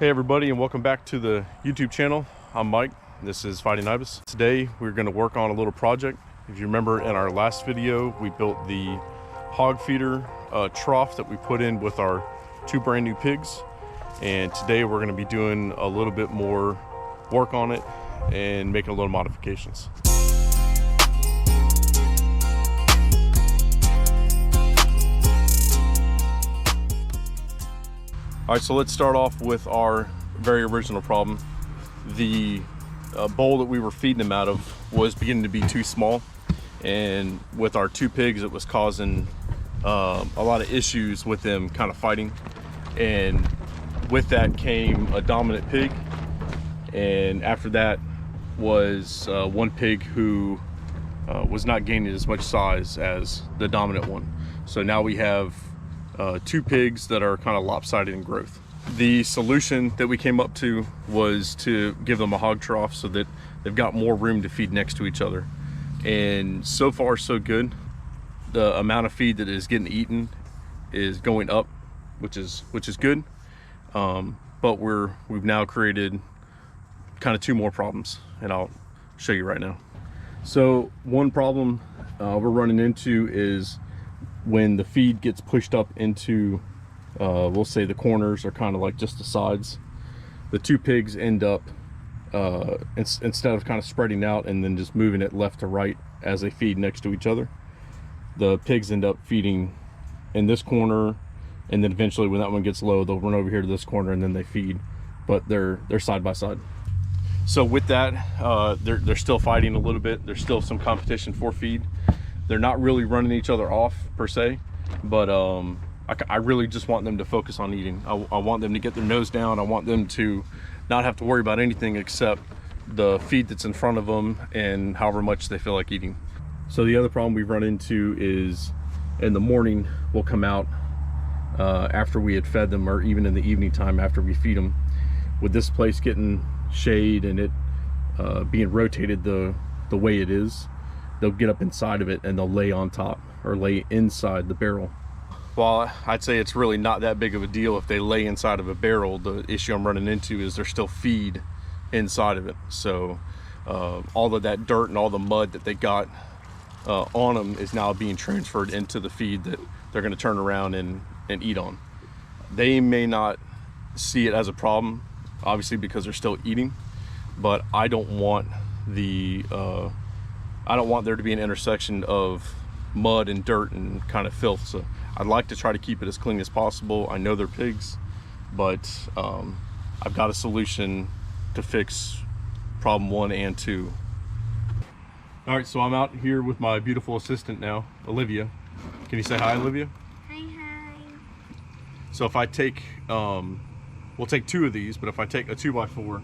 Hey everybody, and welcome back to the YouTube channel. I'm Mike. This is Fighting Ibis. Today we're going to work on a little project. If you remember in our last video, we built the hog feeder trough that we put in with our two brand new pigs. And today we're going to be doing a little bit more work on it and making a little modifications. All right, so let's start off with our very original problem. The bowl that we were feeding them out of was beginning to be too small, and with our two pigs it was causing a lot of issues with them kind of fighting. And with that came a dominant pig, and after that was one pig who was not gaining as much size as the dominant one. So now we have two pigs that are kind of lopsided in growth. The solution that we came up to was to give them a hog trough so that they've got more room to feed next to each other. And so far so good. The amount of feed that is getting eaten is going up, which is good. But we've now created kind of two more problems, and I'll show you right now. So one problem we're running into is when the feed gets pushed up into we'll say the corners, are kind of like just the sides, the two pigs end up instead of kind of spreading out and then just moving it left to right as they feed next to each other, the pigs end up feeding in this corner, and then eventually when that one gets low they'll run over here to this corner and then they feed, but they're side by side. So with that, they're still fighting a little bit. There's still some competition for feed. They're not really running each other off per se, but I really just want them to focus on eating. I want them to get their nose down. I want them to not have to worry about anything except the feed that's in front of them and however much they feel like eating. So the other problem we've run into is in the morning we'll come out after we had fed them, or even in the evening time after we feed them, with this place getting shade and it being rotated the way it is, they'll get up inside of it and they'll lay on top or lay inside the barrel. Well, I'd say it's really not that big of a deal if they lay inside of a barrel. The issue I'm running into is there's still feed inside of it. So all of that dirt and all the mud that they got on them is now being transferred into the feed that they're going to turn around and eat on. They may not see it as a problem, obviously, because they're still eating, but I don't want there to be an intersection of mud and dirt and kind of filth. So I'd like to try to keep it as clean as possible. I know they're pigs, but I've got a solution to fix problem 1 and 2. All right, so I'm out here with my beautiful assistant now, Olivia. Can you say hi, Olivia? Hi. So if I take, we'll take 2 of these, but if I take a 2x4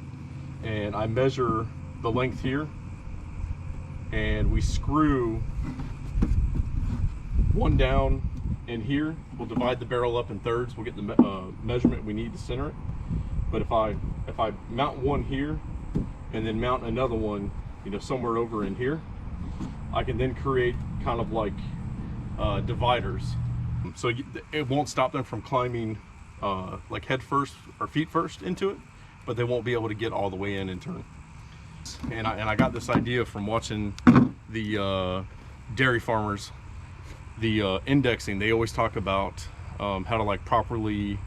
and I measure the length here, and we screw one down in here, we'll divide the barrel up in thirds. We'll get the measurement we need to center it. But if I mount one here and then mount another one, you know, somewhere over in here, I can then create kind of like dividers. So it won't stop them from climbing like head first or feet first into it, but they won't be able to get all the way in and turn. And I got this idea from watching the dairy farmers, the indexing. They always talk about how to like properly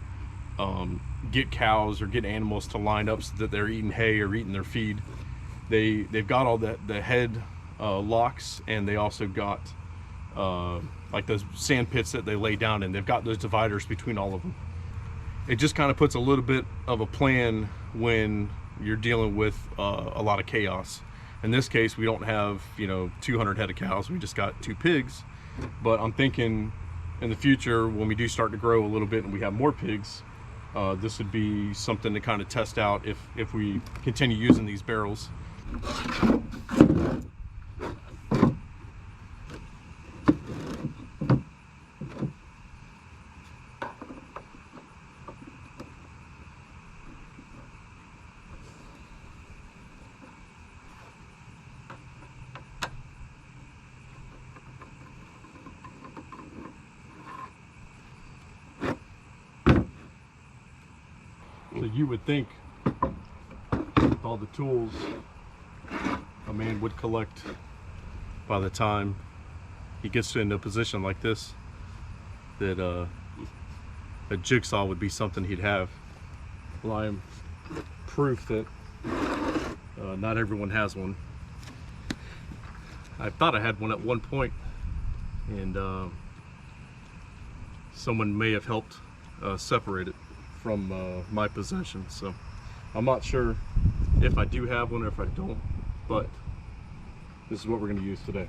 get cows or get animals to line up so that they're eating hay or eating their feed. They've got all the head locks, and they also got like those sand pits that they lay down in. They've got those dividers between all of them. It just kind of puts a little bit of a plan when you're dealing with a lot of chaos. In this case, we don't have 200 head of cows. We just got 2 pigs. But I'm thinking in the future, when we do start to grow a little bit and we have more pigs, this would be something to kind of test out if we continue using these barrels. So you would think with all the tools a man would collect, by the time he gets into a position like this, that a jigsaw would be something he'd have. Well, I am proof that not everyone has one. I thought I had one at one point, and someone may have helped separate it from my possession. So I'm not sure if I do have one or if I don't, but this is what we're going to use today.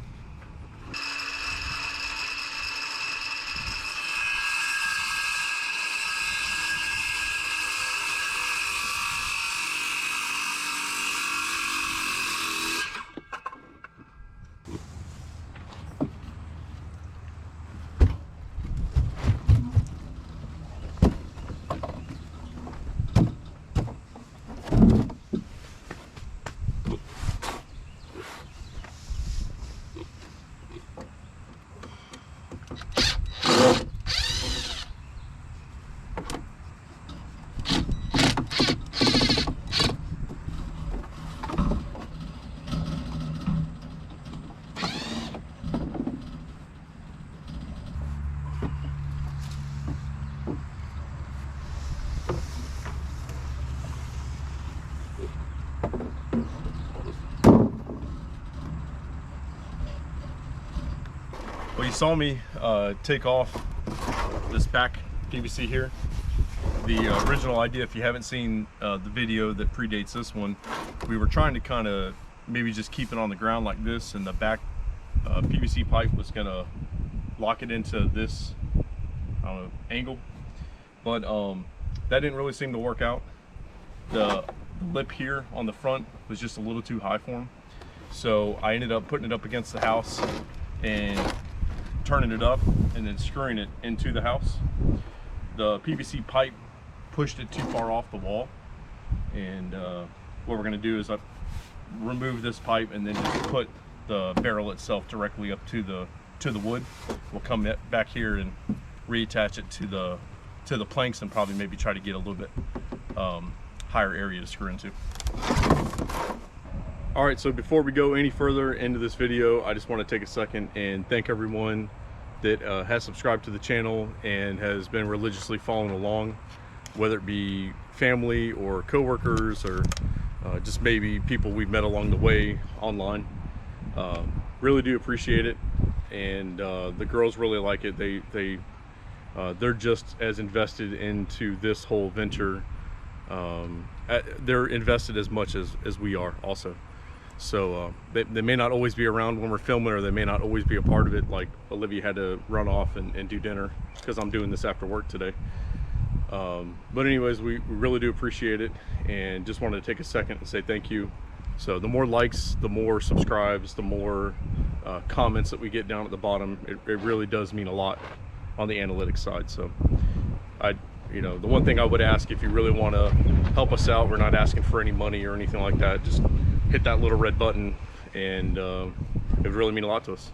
Well, you saw me take off this back PVC here. The original idea, if you haven't seen the video that predates this one, we were trying to kind of maybe just keep it on the ground like this, and the back PVC pipe was gonna lock it into this, I don't know, angle. But that didn't really seem to work out. The lip here on the front was just a little too high for him. So I ended up putting it up against the house and turning it up and then screwing it into the house. The PVC pipe pushed it too far off the wall, and what we're going to do is remove this pipe and then just put the barrel itself directly up to the wood. We'll come back here and reattach it to the planks and probably maybe try to get a little bit higher area to screw into. All right, so before we go any further into this video, I just want to take a second and thank everyone that has subscribed to the channel and has been religiously following along, whether it be family or coworkers or just maybe people we've met along the way online. Really do appreciate it, and the girls really like it. They're just as invested into this whole venture. They're invested as much as we are also. So they may not always be around when we're filming, or they may not always be a part of it. Like Olivia had to run off and do dinner because I'm doing this after work today. But anyways, we really do appreciate it, and just wanted to take a second and say thank you. So the more likes, the more subscribes, the more comments that we get down at the bottom, it really does mean a lot on the analytics side. So you know, the one thing I would ask, if you really want to help us out, we're not asking for any money or anything like that, just hit that little red button, and it would really mean a lot to us.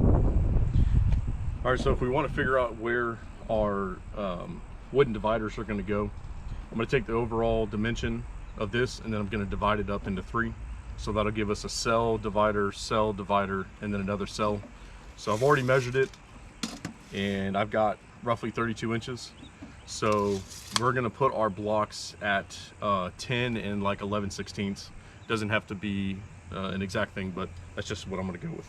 All right, so if we want to figure out where our wooden dividers are going to go, I'm going to take the overall dimension of this, and then I'm going to divide it up into 3. So that'll give us a cell divider, and then another cell. So I've already measured it, and I've got roughly 32 inches. So we're going to put our blocks at 10 and like 11/16. Doesn't have to be an exact thing, but that's just what I'm going to go with.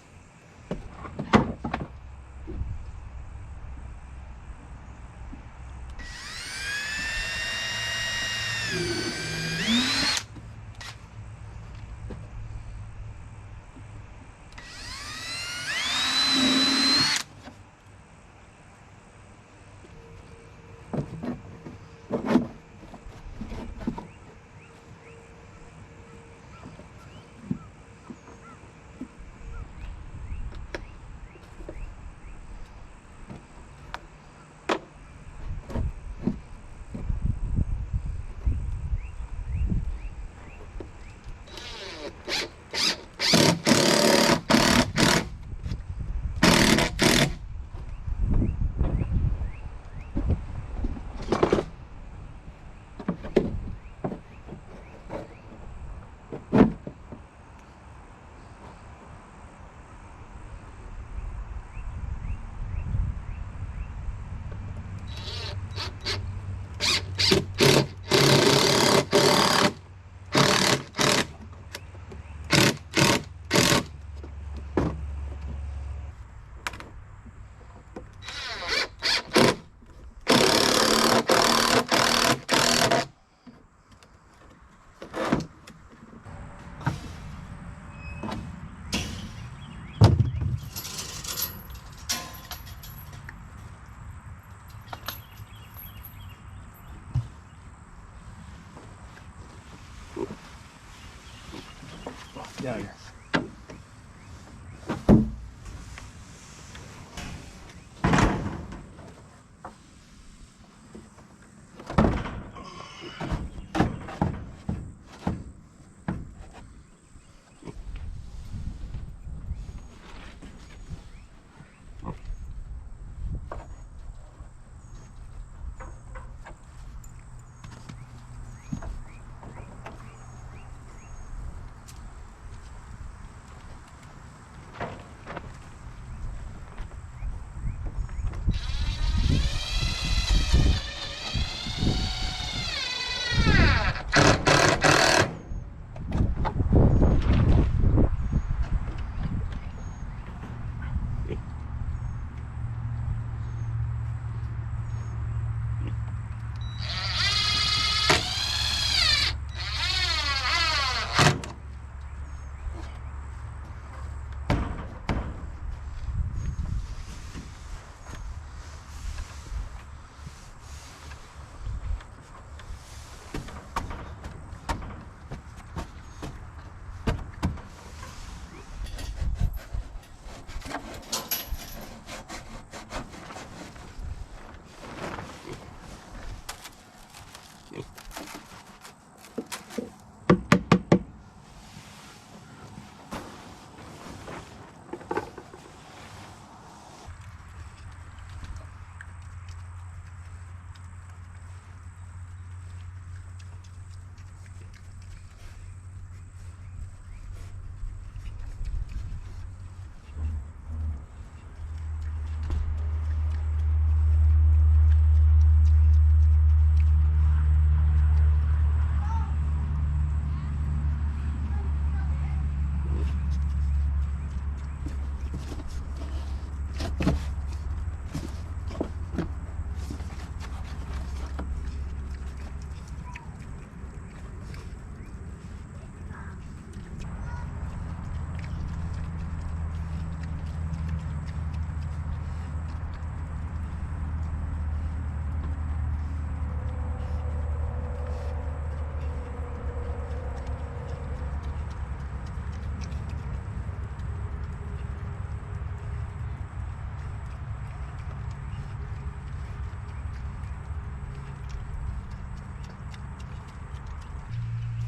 Down here.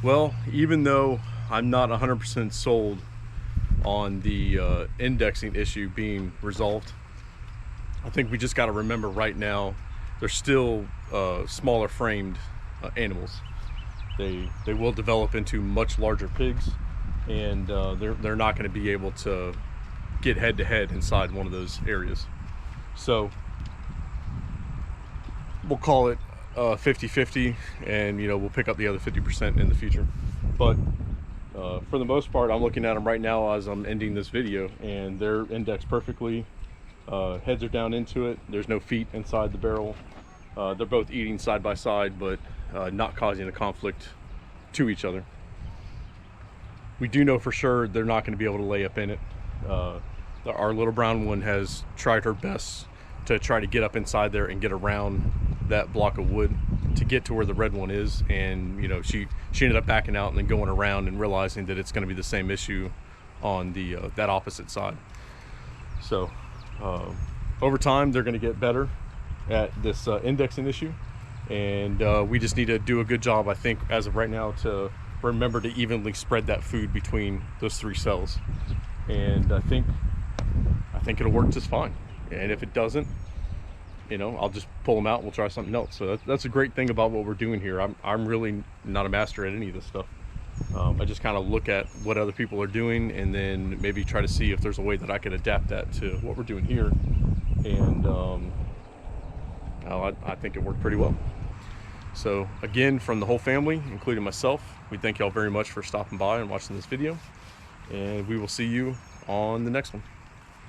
Well, even though I'm not 100% sold on the indexing issue being resolved, I think we just got to remember right now they're still smaller framed animals. They will develop into much larger pigs, and they're not going to be able to get head to head inside one of those areas. So we'll call it 50-50, and we'll pick up the other 50% in the future. But for the most part, I'm looking at them right now as I'm ending this video, and they're indexed perfectly. Heads are down into it. There's no feet inside the barrel. They're both eating side by side, but not causing a conflict to each other. We do know for sure they're not going to be able to lay up in it. Our little brown one has tried her best to try to get up inside there and get around that block of wood to get to where the red one is, and she ended up backing out and then going around and realizing that it's going to be the same issue on the that opposite side. So over time they're going to get better at this indexing issue, and we just need to do a good job, I think, as of right now, to remember to evenly spread that food between those three cells. And I think it'll work just fine. And if it doesn't, I'll just pull them out and we'll try something else. So that's a great thing about what we're doing here. I'm really not a master at any of this stuff. I just kind of look at what other people are doing, and then maybe try to see if there's a way that I could adapt that to what we're doing here. And I think it worked pretty well. So again, from the whole family, including myself, we thank y'all very much for stopping by and watching this video, and we will see you on the next one.